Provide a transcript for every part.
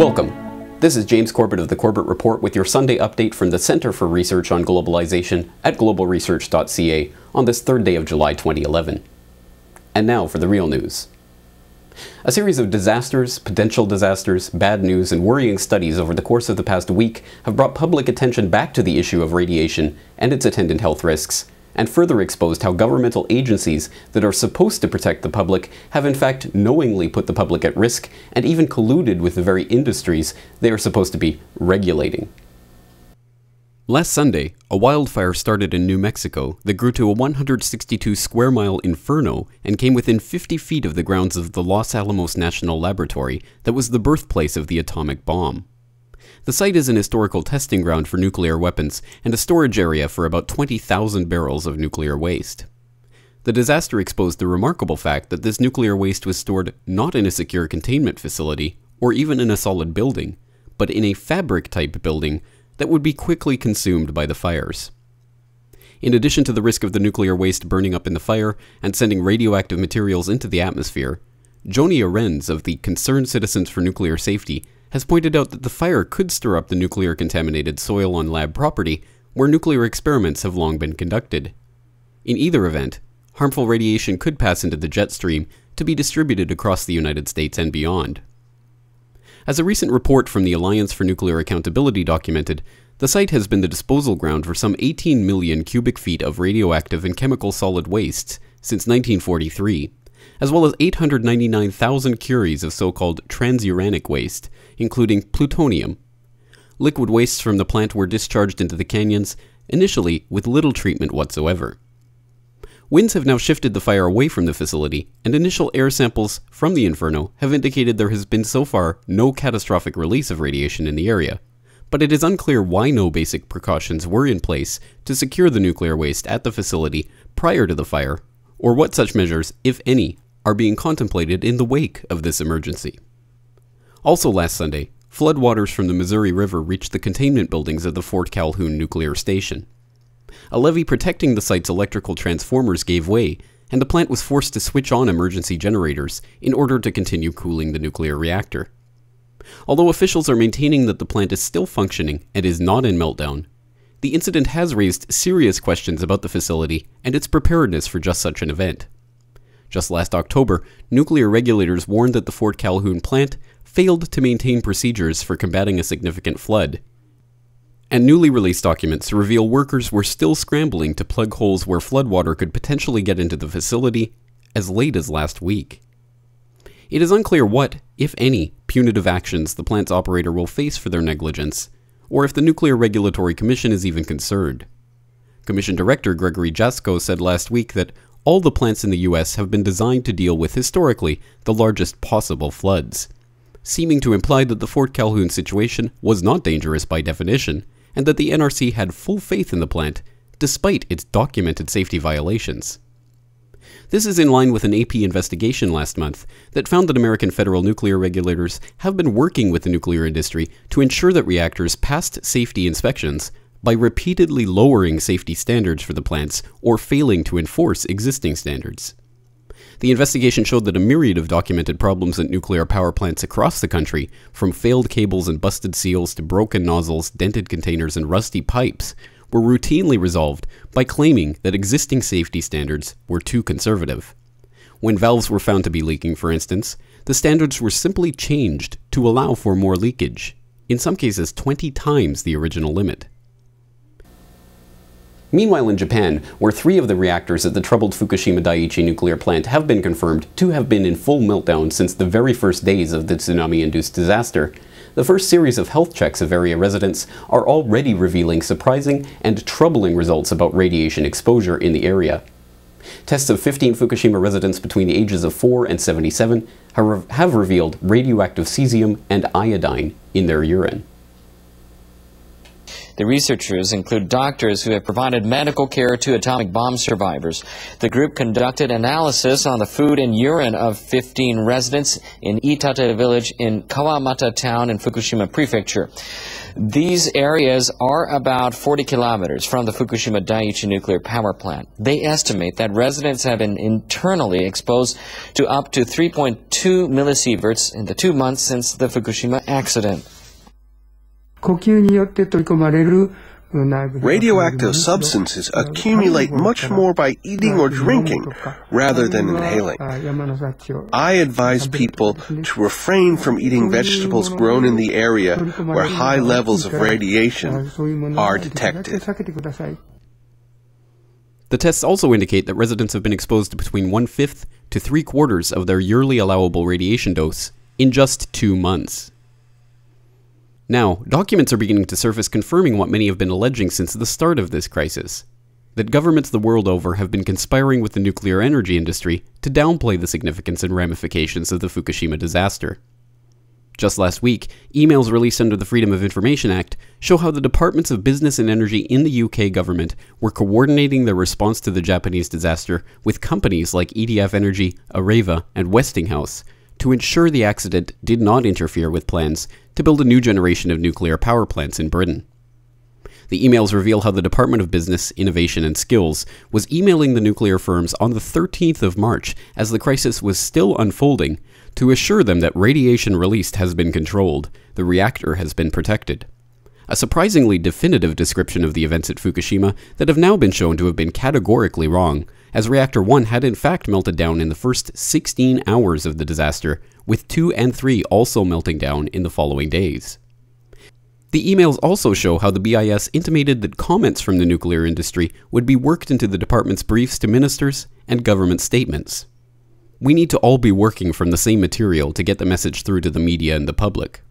Welcome. This is James Corbett of the Corbett Report with your Sunday update from the Center for Research on Globalization at globalresearch.ca on this third day of July 2011. And now for the real news. A series of disasters, potential disasters, bad news, and worrying studies over the course of the past week have brought public attention back to the issue of radiation and its attendant health risks, and further exposed how governmental agencies that are supposed to protect the public have in fact knowingly put the public at risk and even colluded with the very industries they are supposed to be regulating. Last Sunday, a wildfire started in New Mexico that grew to a 162 square mile inferno and came within 50 feet of the grounds of the Los Alamos National Laboratory that was the birthplace of the atomic bomb. The site is an historical testing ground for nuclear weapons and a storage area for about 20,000 barrels of nuclear waste. The disaster exposed the remarkable fact that this nuclear waste was stored not in a secure containment facility or even in a solid building, but in a fabric-type building that would be quickly consumed by the fires. In addition to the risk of the nuclear waste burning up in the fire and sending radioactive materials into the atmosphere, Joni Arends of the Concerned Citizens for Nuclear Safety has pointed out that the fire could stir up the nuclear-contaminated soil on lab property where nuclear experiments have long been conducted. In either event, harmful radiation could pass into the jet stream to be distributed across the United States and beyond. As a recent report from the Alliance for Nuclear Accountability documented, the site has been the disposal ground for some 18 million cubic feet of radioactive and chemical solid wastes since 1943, as well as 899,000 curies of so-called transuranic waste, including plutonium. Liquid wastes from the plant were discharged into the canyons, initially with little treatment whatsoever. Winds have now shifted the fire away from the facility, and initial air samples from the inferno have indicated there has been so far no catastrophic release of radiation in the area, but it is unclear why no basic precautions were in place to secure the nuclear waste at the facility prior to the fire, or what such measures, if any, are being contemplated in the wake of this emergency. Also last Sunday, floodwaters from the Missouri River reached the containment buildings of the Fort Calhoun nuclear station. A levee protecting the site's electrical transformers gave way, and the plant was forced to switch on emergency generators in order to continue cooling the nuclear reactor. Although officials are maintaining that the plant is still functioning and is not in meltdown, the incident has raised serious questions about the facility and its preparedness for just such an event. Just last October, nuclear regulators warned that the Fort Calhoun plant failed to maintain procedures for combating a significant flood. And newly released documents reveal workers were still scrambling to plug holes where floodwater could potentially get into the facility as late as last week. It is unclear what, if any, punitive actions the plant's operator will face for their negligence, or if the Nuclear Regulatory Commission is even concerned. Commission Director Gregory Jaczko said last week that all the plants in the U.S. have been designed to deal with, historically, the largest possible floods, seeming to imply that the Fort Calhoun situation was not dangerous by definition, and that the NRC had full faith in the plant, despite its documented safety violations. This is in line with an AP investigation last month that found that American federal nuclear regulators have been working with the nuclear industry to ensure that reactors passed safety inspections by repeatedly lowering safety standards for the plants or failing to enforce existing standards. The investigation showed that a myriad of documented problems at nuclear power plants across the country, from failed cables and busted seals to broken nozzles, dented containers, and rusty pipes, were routinely resolved by claiming that existing safety standards were too conservative. When valves were found to be leaking, for instance, the standards were simply changed to allow for more leakage, in some cases 20 times the original limit. Meanwhile in Japan, where 3 of the reactors at the troubled Fukushima Daiichi nuclear plant have been confirmed to have been in full meltdown since the very first days of the tsunami-induced disaster, the first series of health checks of area residents are already revealing surprising and troubling results about radiation exposure in the area. Tests of 15 Fukushima residents between the ages of 4 and 77 have revealed radioactive cesium and iodine in their urine. The researchers include doctors who have provided medical care to atomic bomb survivors. The group conducted analysis on the food and urine of 15 residents in Itate village in Kawamata town in Fukushima prefecture. These areas are about 40 kilometers from the Fukushima Daiichi nuclear power plant. They estimate that residents have been internally exposed to up to 3.2 millisieverts in the 2 months since the Fukushima accident. Radioactive substances accumulate much more by eating or drinking rather than inhaling. I advise people to refrain from eating vegetables grown in the area where high levels of radiation are detected. The tests also indicate that residents have been exposed to between 1/5 to 3/4 of their yearly allowable radiation dose in just 2 months. Now, documents are beginning to surface confirming what many have been alleging since the start of this crisis, that governments the world over have been conspiring with the nuclear energy industry to downplay the significance and ramifications of the Fukushima disaster. Just last week, emails released under the Freedom of Information Act show how the Departments of Business and Energy in the UK government were coordinating their response to the Japanese disaster with companies like EDF Energy, Areva, and Westinghouse to ensure the accident did not interfere with plans to build a new generation of nuclear power plants in Britain. The emails reveal how the Department of Business, Innovation and Skills was emailing the nuclear firms on the 13th of March as the crisis was still unfolding to assure them that radiation released has been controlled, the reactor has been protected. A surprisingly definitive description of the events at Fukushima that have now been shown to have been categorically wrong, as Reactor 1 had in fact melted down in the first 16 hours of the disaster, with 2 and 3 also melting down in the following days. The emails also show how the BIS intimated that comments from the nuclear industry would be worked into the department's briefs to ministers and government statements. We need to all be working from the same material to get the message through to the media and the public.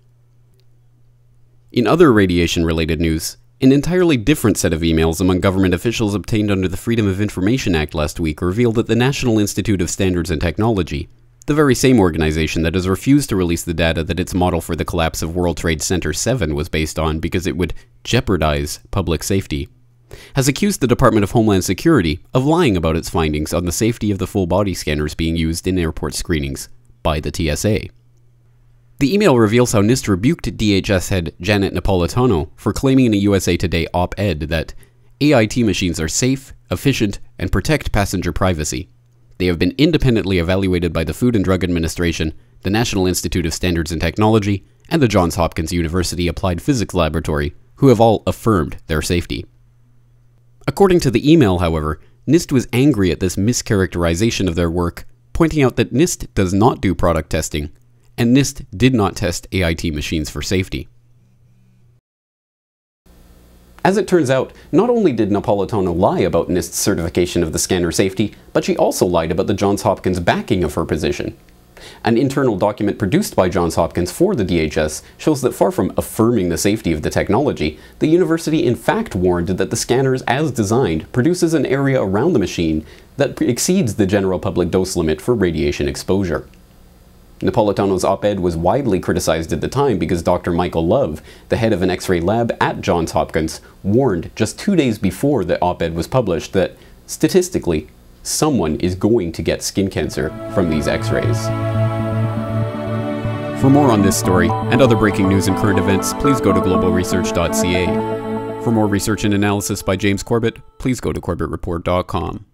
In other radiation-related news, an entirely different set of emails among government officials obtained under the Freedom of Information Act last week revealed that the National Institute of Standards and Technology, the very same organization that has refused to release the data that its model for the collapse of World Trade Center 7 was based on because it would jeopardize public safety, has accused the Department of Homeland Security of lying about its findings on the safety of the full-body scanners being used in airport screenings by the TSA. The email reveals how NIST rebuked DHS head Janet Napolitano for claiming in a USA Today op-ed that AIT machines are safe, efficient, and protect passenger privacy. They have been independently evaluated by the Food and Drug Administration, the National Institute of Standards and Technology, and the Johns Hopkins University Applied Physics Laboratory, who have all affirmed their safety. According to the email, however, NIST was angry at this mischaracterization of their work, pointing out that NIST does not do product testing, and NIST did not test AIT machines for safety. As it turns out, not only did Napolitano lie about NIST's certification of the scanner safety, but she also lied about the Johns Hopkins backing of her position. An internal document produced by Johns Hopkins for the DHS shows that far from affirming the safety of the technology, the university in fact warned that the scanners as designed produces an area around the machine that exceeds the general public dose limit for radiation exposure. Napolitano's op-ed was widely criticized at the time because Dr. Michael Love, the head of an X-ray lab at Johns Hopkins, warned just 2 days before the op-ed was published that, statistically, someone is going to get skin cancer from these X-rays. For more on this story and other breaking news and current events, please go to globalresearch.ca. For more research and analysis by James Corbett, please go to corbettreport.com.